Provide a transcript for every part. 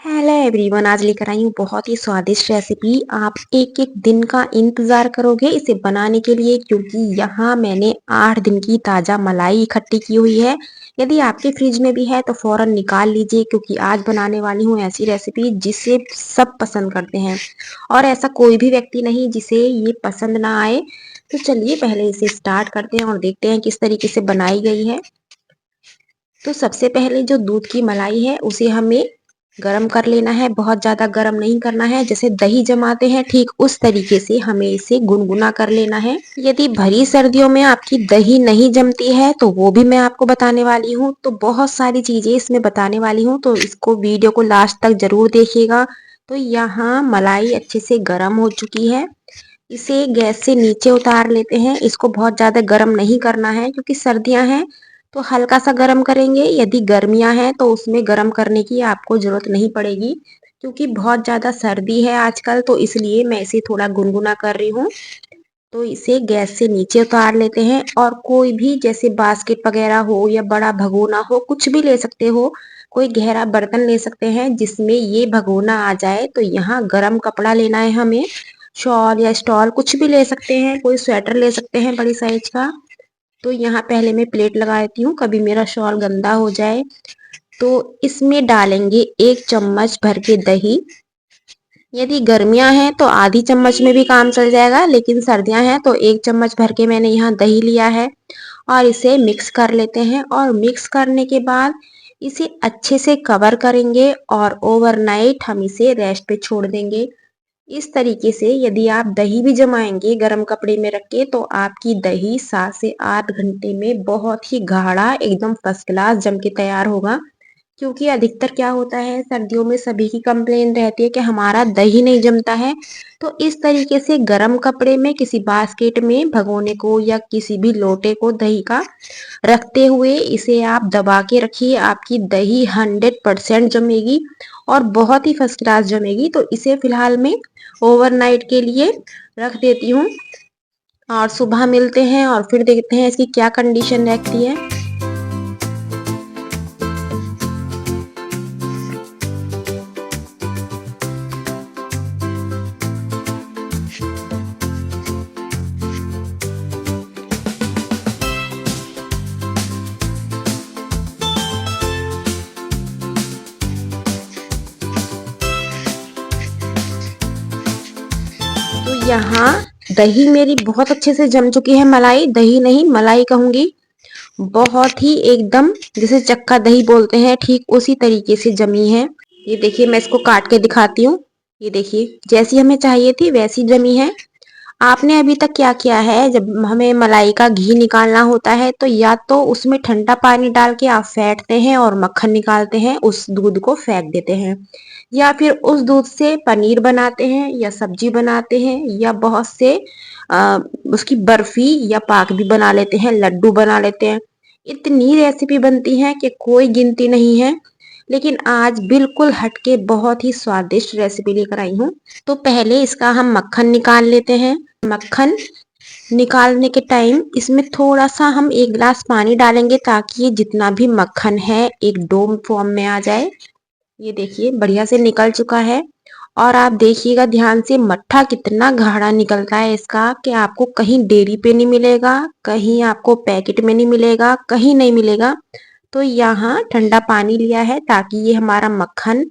Hello everyone, आज लेकर आई हूँ बहुत ही स्वादिष्ट रेसिपी। आप एक एक दिन का इंतजार करोगे इसे बनाने के लिए, क्योंकि यहाँ मैंने 8 दिन की ताज़ा मलाई इकट्ठी की हुई है। यदि आपके फ्रिज में भी है तो फौरन निकाल लीजिए, क्योंकि आज बनाने वाली हूँ ऐसी रेसिपी जिसे सब पसंद करते हैं और ऐसा कोई भी व्यक्ति नहीं जिसे ये पसंद ना आए। तो चलिए पहले इसे स्टार्ट करते हैं और देखते हैं किस तरीके से बनाई गई है। तो सबसे पहले जो दूध की मलाई है उसे हमें गरम कर लेना है। बहुत ज़्यादा गरम नहीं करना है, जैसे दही जमाते हैं ठीक उस तरीके से हमें इसे गुनगुना कर लेना है। यदि भरी सर्दियों में आपकी दही नहीं जमती है तो वो भी मैं आपको बताने वाली हूँ। तो बहुत सारी चीज़ें इसमें बताने वाली हूँ, तो इसको वीडियो को लास्ट तक जरूर देखिएगा। तो यहाँ मलाई अच्छे से गर्म हो चुकी है। इसे गैस से नीचे उतार लेते हैं। इसको बहुत ज़्यादा गर्म नहीं करना है, क्योंकि सर्दियां हैं तो हल्का सा गर्म करेंगे। यदि गर्मियां हैं तो उसमें गर्म करने की आपको ज़रूरत नहीं पड़ेगी, क्योंकि बहुत ज़्यादा सर्दी है आजकल, तो इसलिए मैं इसे थोड़ा गुनगुना कर रही हूँ। तो इसे गैस से नीचे उतार लेते हैं, और कोई भी जैसे बास्केट वगैरह हो या बड़ा भगोना हो, कुछ भी ले सकते हो। कोई गहरा बर्तन ले सकते हैं जिसमें ये भगोना आ जाए। तो यहाँ गरम कपड़ा लेना है हमें, शॉल या स्टॉल कुछ भी ले सकते हैं, कोई स्वेटर ले सकते हैं बड़ी साइज का। तो यहाँ पहले मैं प्लेट लगा देती हूँ, कभी मेरा शॉल गंदा हो जाए। तो इसमें डालेंगे 1 चम्मच भर के दही। यदि गर्मियां हैं तो आधी चम्मच में भी काम चल जाएगा, लेकिन सर्दियां हैं तो 1 चम्मच भर के मैंने यहाँ दही लिया है। और इसे मिक्स कर लेते हैं, और मिक्स करने के बाद इसे अच्छे से कवर करेंगे और ओवरनाइट हम इसे रेस्ट पे छोड़ देंगे। इस तरीके से यदि आप दही भी जमाएंगे गर्म कपड़े में रख के, तो आपकी दही 7 से 8 घंटे में बहुत ही गाढ़ा एकदम फर्स्ट क्लास जम के तैयार होगा। क्योंकि अधिकतर क्या होता है, सर्दियों में सभी की कंप्लेन रहती है कि हमारा दही नहीं जमता है। तो इस तरीके से गर्म कपड़े में किसी बास्केट में भगोने को या किसी भी लोटे को दही का रखते हुए इसे आप दबा के रखिए। आपकी दही 100% जमेगी और बहुत ही फर्स्ट क्लास जमेगी। तो इसे फिलहाल मैं ओवरनाइट के लिए रख देती हूँ, और सुबह मिलते हैं और फिर देखते हैं इसकी क्या कंडीशन रहती है। तो यहाँ दही मेरी बहुत अच्छे से जम चुकी है। मलाई दही नहीं मलाई कहूंगी, बहुत ही एकदम जैसे चक्का दही बोलते हैं ठीक उसी तरीके से जमी है। ये देखिए, मैं इसको काट के दिखाती हूँ। ये देखिए, जैसी हमें चाहिए थी वैसी जमी है। आपने अभी तक क्या किया है, जब हमें मलाई का घी निकालना होता है तो या तो उसमें ठंडा पानी डाल के आप फेंटते हैं और मक्खन निकालते हैं, उस दूध को फेंक देते हैं। या फिर उस दूध से पनीर बनाते हैं या सब्जी बनाते हैं, या बहुत से आ, उसकी बर्फी या पाक भी बना लेते हैं, लड्डू बना लेते हैं। इतनी रेसिपी बनती है कि कोई गिनती नहीं है। लेकिन आज बिल्कुल हटके बहुत ही स्वादिष्ट रेसिपी लेकर आई हूँ। तो पहले इसका हम मक्खन निकाल लेते हैं। मक्खन निकालने के टाइम इसमें थोड़ा सा हम 1 गिलास पानी डालेंगे, ताकि ये जितना भी मक्खन है एक डोम फॉर्म में आ जाए। ये देखिए, बढ़िया से निकल चुका है। और आप देखिएगा ध्यान से, मट्ठा कितना गाढ़ा निकलता है इसका कि आपको कहीं डेयरी पे नहीं मिलेगा, कहीं आपको पैकेट में नहीं मिलेगा, कहीं नहीं मिलेगा। तो यहाँ ठंडा पानी लिया है ताकि ये हमारा मक्खन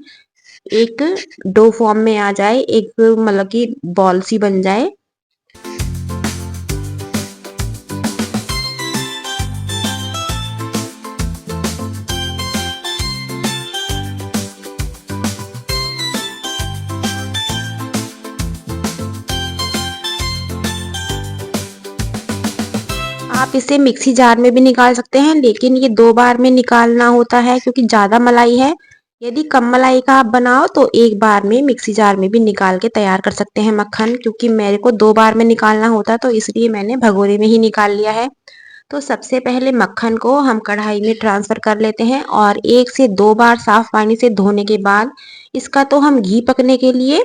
एक डो फॉर्म में आ जाए, एक मतलब कि बॉल सी बन जाए। आप इसे मिक्सी जार में भी निकाल सकते हैं, लेकिन ये 2 बार में निकालना होता है क्योंकि ज्यादा मलाई है। यदि कम मलाई का आप बनाओ तो 1 बार में मिक्सी जार में भी निकाल के तैयार कर सकते हैं मक्खन। क्योंकि मेरे को 2 बार में निकालना होता है तो इसलिए मैंने भगोने में ही निकाल लिया है। तो सबसे पहले मक्खन को हम कढ़ाई में ट्रांसफर कर लेते हैं, और 1 से 2 बार साफ पानी से धोने के बाद इसका तो हम घी पकने के लिए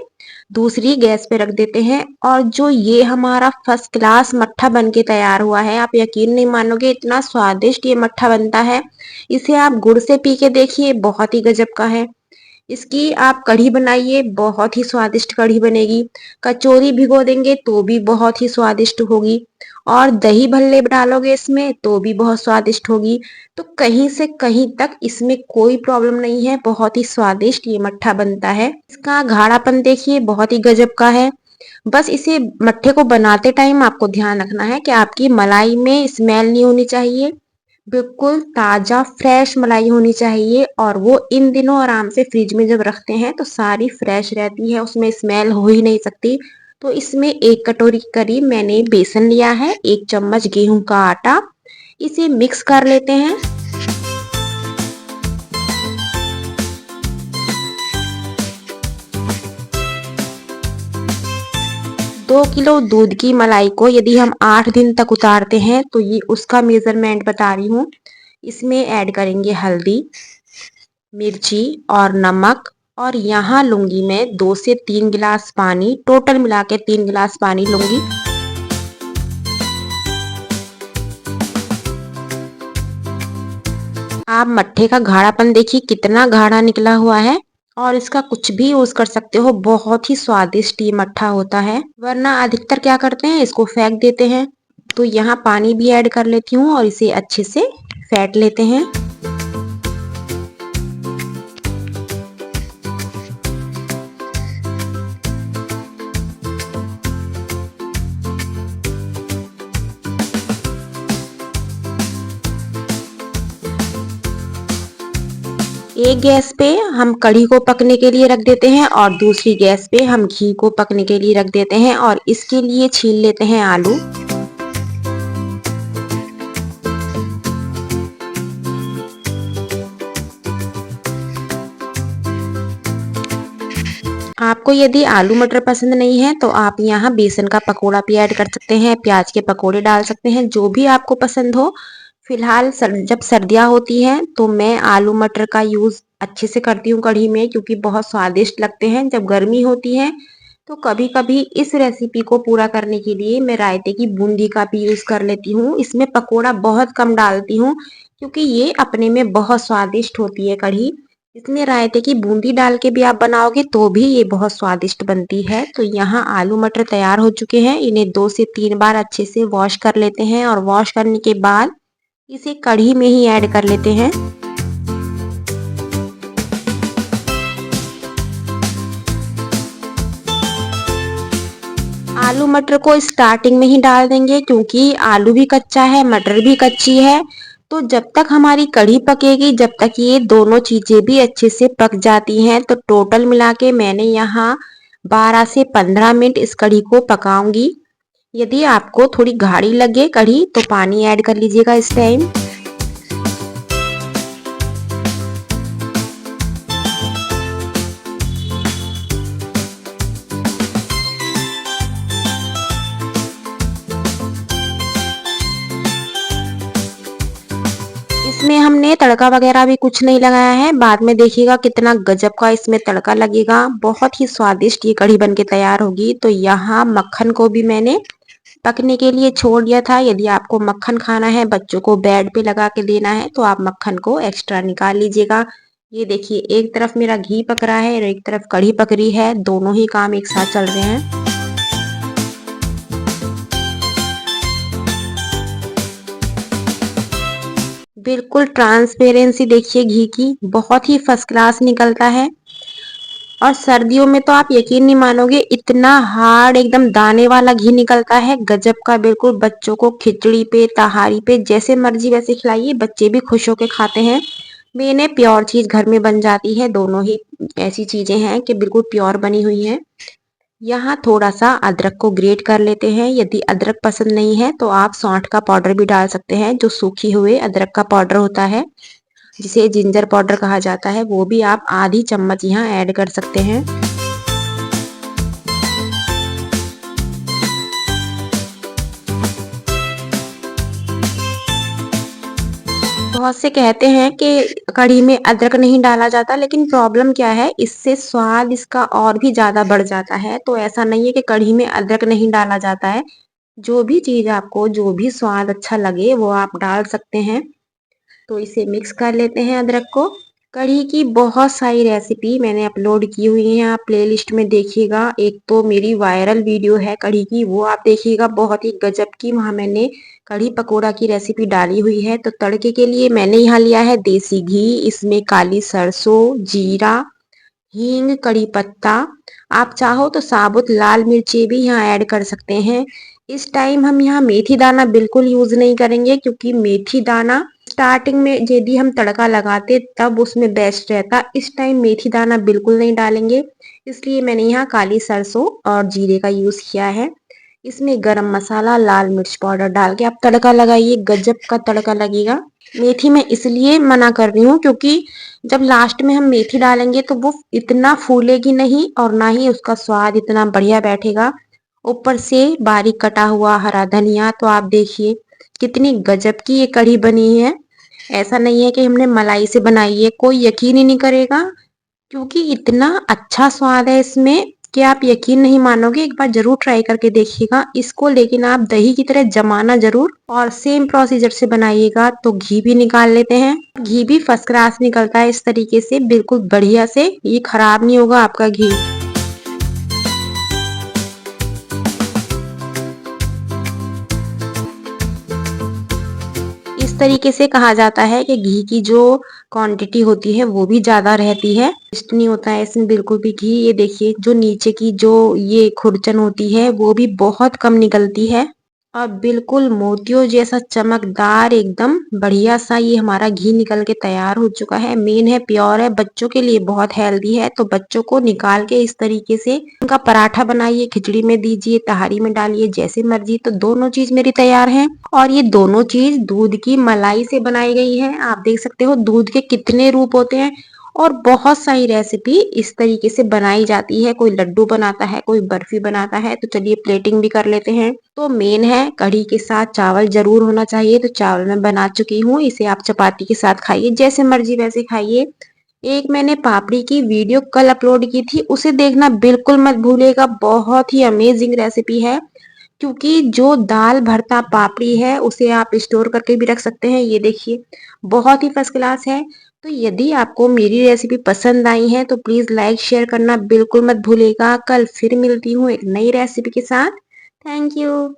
दूसरी गैस पे रख देते हैं। और जो ये हमारा फर्स्ट क्लास मट्ठा बन के तैयार हुआ है, आप यकीन नहीं मानोगे इतना स्वादिष्ट ये मट्ठा बनता है। इसे आप गुड़ से पी के देखिए, बहुत ही गजब का है। इसकी आप कढ़ी बनाइए, बहुत ही स्वादिष्ट कढ़ी बनेगी। कचौरी भिगो देंगे तो भी बहुत ही स्वादिष्ट होगी और दही भल्ले डालोगे इसमें तो भी बहुत स्वादिष्ट होगी। तो कहीं से कहीं तक इसमें कोई प्रॉब्लम नहीं है, बहुत ही स्वादिष्ट ये मट्ठा बनता है। इसका गाढ़ापन देखिए बहुत ही गजब का है। बस इसे मट्ठे को बनाते टाइम आपको ध्यान रखना है कि आपकी मलाई में स्मेल नहीं होनी चाहिए, बिल्कुल ताजा फ्रेश मलाई होनी चाहिए और वो इन दिनों आराम से फ्रिज में जब रखते हैं तो सारी फ्रेश रहती है, उसमें स्मेल हो ही नहीं सकती। तो इसमें 1 कटोरी के करीब मैंने बेसन लिया है, 1 चम्मच गेहूं का आटा, इसे मिक्स कर लेते हैं। 2 किलो दूध की मलाई को यदि हम 8 दिन तक उतारते हैं तो ये उसका मेजरमेंट बता रही हूँ। इसमें ऐड करेंगे हल्दी, मिर्ची और नमक और यहाँ लूंगी मैं 2 से 3 गिलास पानी, टोटल मिला के 3 गिलास पानी लूंगी। आप मट्ठे का गाढ़ापन देखिए कितना गाढ़ा निकला हुआ है और इसका कुछ भी यूज कर सकते हो, बहुत ही स्वादिष्ट ये मट्ठा होता है। वरना अधिकतर क्या करते हैं इसको फेंक देते हैं। तो यहाँ पानी भी ऐड कर लेती हूँ और इसे अच्छे से फेंट लेते हैं। एक गैस पे हम कढ़ी को पकने के लिए रख देते हैं और दूसरी गैस पे हम घी को पकने के लिए रख देते हैं और इसके लिए छील लेते हैं आलू। आपको यदि आलू मटर पसंद नहीं है तो आप यहाँ बेसन का पकोड़ा भी ऐड कर सकते हैं, प्याज के पकोड़े डाल सकते हैं, जो भी आपको पसंद हो। फिलहाल जब सर्दियाँ होती हैं तो मैं आलू मटर का यूज अच्छे से करती हूँ कढ़ी में, क्योंकि बहुत स्वादिष्ट लगते हैं। जब गर्मी होती है तो कभी कभी इस रेसिपी को पूरा करने के लिए मैं रायते की बूंदी का भी यूज कर लेती हूँ। इसमें पकोड़ा बहुत कम डालती हूँ क्योंकि ये अपने में बहुत स्वादिष्ट होती है कढ़ी। इसमें रायते की बूंदी डाल के भी आप बनाओगे तो भी ये बहुत स्वादिष्ट बनती है। तो यहाँ आलू मटर तैयार हो चुके हैं, इन्हें 2 से 3 बार अच्छे से वॉश कर लेते हैं और वॉश करने के बाद इसे कढ़ी में ही ऐड कर लेते हैं। आलू मटर को स्टार्टिंग में ही डाल देंगे क्योंकि आलू भी कच्चा है, मटर भी कच्ची है। तो जब तक हमारी कढ़ी पकेगी, जब तक ये दोनों चीजें भी अच्छे से पक जाती हैं, तो टोटल मिला के मैंने यहाँ 12 से 15 मिनट इस कढ़ी को पकाऊंगी। यदि आपको थोड़ी गाढ़ी लगे कढ़ी तो पानी ऐड कर लीजिएगा इस टाइम। इसमें हमने तड़का वगैरह भी कुछ नहीं लगाया है, बाद में देखिएगा कितना गजब का इसमें तड़का लगेगा, बहुत ही स्वादिष्ट ये कढ़ी बनके तैयार होगी। तो यहाँ मक्खन को भी मैंने पकने के लिए छोड़ दिया था। यदि आपको मक्खन खाना है, बच्चों को ब्रेड पे लगा के देना है, तो आप मक्खन को एक्स्ट्रा निकाल लीजिएगा। ये देखिए एक तरफ मेरा घी पक रहा है और एक तरफ कढ़ी पक रही है, दोनों ही काम एक साथ चल रहे हैं। बिल्कुल ट्रांसपेरेंसी देखिए घी की, बहुत ही फर्स्ट क्लास निकलता है। और सर्दियों में तो आप यकीन नहीं मानोगे, इतना हार्ड एकदम दाने वाला घी निकलता है, गजब का। बिल्कुल बच्चों को खिचड़ी पे, तहारी पे, जैसे मर्जी वैसे खिलाइए, बच्चे भी खुश होके खाते हैं। मैंने प्योर चीज घर में बन जाती है, दोनों ही ऐसी चीजें हैं कि बिल्कुल प्योर बनी हुई हैं। यहाँ थोड़ा सा अदरक को ग्रेट कर लेते हैं। यदि अदरक पसंद नहीं है तो आप सौंठ का पाउडर भी डाल सकते हैं, जो सूखी हुए अदरक का पाउडर होता है, जिसे जिंजर पाउडर कहा जाता है, वो भी आप आधी चम्मच यहाँ ऐड कर सकते हैं। बहुत से कहते हैं कि कढ़ी में अदरक नहीं डाला जाता, लेकिन प्रॉब्लम क्या है, इससे स्वाद इसका और भी ज्यादा बढ़ जाता है। तो ऐसा नहीं है कि कढ़ी में अदरक नहीं डाला जाता है, जो भी चीज आपको जो भी स्वाद अच्छा लगे वो आप डाल सकते हैं। तो इसे मिक्स कर लेते हैं अदरक को। कढ़ी की बहुत सारी रेसिपी मैंने अपलोड की हुई हैं, आप प्लेलिस्ट में देखिएगा। एक तो मेरी वायरल वीडियो है कढ़ी की, वो आप देखिएगा, बहुत ही गजब की, वहाँ मैंने कढ़ी पकोड़ा की रेसिपी डाली हुई है। तो तड़के के लिए मैंने यहाँ लिया है देसी घी, इसमें काली सरसों, जीरा, हींग, कड़ी पत्ता। आप चाहो तो साबुत लाल मिर्ची भी यहाँ ऐड कर सकते हैं। इस टाइम हम यहाँ मेथी दाना बिल्कुल यूज नहीं करेंगे, क्योंकि मेथी दाना स्टार्टिंग में यदि हम तड़का लगाते तब उसमें बेस्ट रहता। इस टाइम मेथी दाना बिल्कुल नहीं डालेंगे, इसलिए मैंने यहाँ काली सरसों और जीरे का यूज किया है। इसमें गरम मसाला, लाल मिर्च पाउडर डाल के आप तड़का लगाइए, गजब का तड़का लगेगा। मेथी मैं इसलिए मना कर रही हूँ क्योंकि जब लास्ट में हम मेथी डालेंगे तो वो इतना फूलेगी नहीं और ना ही उसका स्वाद इतना बढ़िया बैठेगा। ऊपर से बारीक कटा हुआ हरा धनिया, तो आप देखिए कितनी गजब की ये कढ़ी बनी है। ऐसा नहीं है कि हमने मलाई से बनाई है, कोई यकीन ही नहीं करेगा, क्योंकि इतना अच्छा स्वाद है इसमें कि आप यकीन नहीं मानोगे। एक बार जरूर ट्राई करके देखिएगा इसको, लेकिन आप दही की तरह जमाना जरूर और सेम प्रोसीजर से बनाइएगा। तो घी भी निकाल लेते हैं, घी भी फर्स्ट क्लास निकलता है इस तरीके से, बिल्कुल बढ़िया से, ये खराब नहीं होगा आपका घी। इस तरीके से कहा जाता है कि घी की जो क्वांटिटी होती है वो भी ज्यादा रहती है, वेस्ट नहीं होता है इसमें बिल्कुल भी घी। ये देखिए जो नीचे की जो ये खुरचन होती है वो भी बहुत कम निकलती है, और बिल्कुल मोतियों जैसा चमकदार एकदम बढ़िया सा ये हमारा घी निकल के तैयार हो चुका है। मेन है प्योर है, बच्चों के लिए बहुत हेल्दी है। तो बच्चों को निकाल के इस तरीके से उनका पराठा बनाइए, खिचड़ी में दीजिए, तहारी में डालिए, जैसे मर्जी। तो दोनों चीज मेरी तैयार है, और ये दोनों चीज दूध की मलाई से बनाई गई है। आप देख सकते हो दूध के कितने रूप होते हैं, और बहुत सारी रेसिपी इस तरीके से बनाई जाती है। कोई लड्डू बनाता है, कोई बर्फी बनाता है। तो चलिए प्लेटिंग भी कर लेते हैं। तो मेन है कढ़ी के साथ चावल जरूर होना चाहिए, तो चावल मैं बना चुकी हूँ, इसे आप चपाती के साथ खाइए, जैसे मर्जी वैसे खाइए। एक मैंने पापड़ी की वीडियो कल अपलोड की थी, उसे देखना बिल्कुल मत भूलिएगा, बहुत ही अमेजिंग रेसिपी है। क्योंकि जो दाल भरता पापड़ी है उसे आप स्टोर करके भी रख सकते हैं। ये देखिए बहुत ही फर्स्ट क्लास है। तो यदि आपको मेरी रेसिपी पसंद आई है तो प्लीज लाइक शेयर करना बिल्कुल मत भूलिएगा। कल फिर मिलती हूँ एक नई रेसिपी के साथ। Thank you.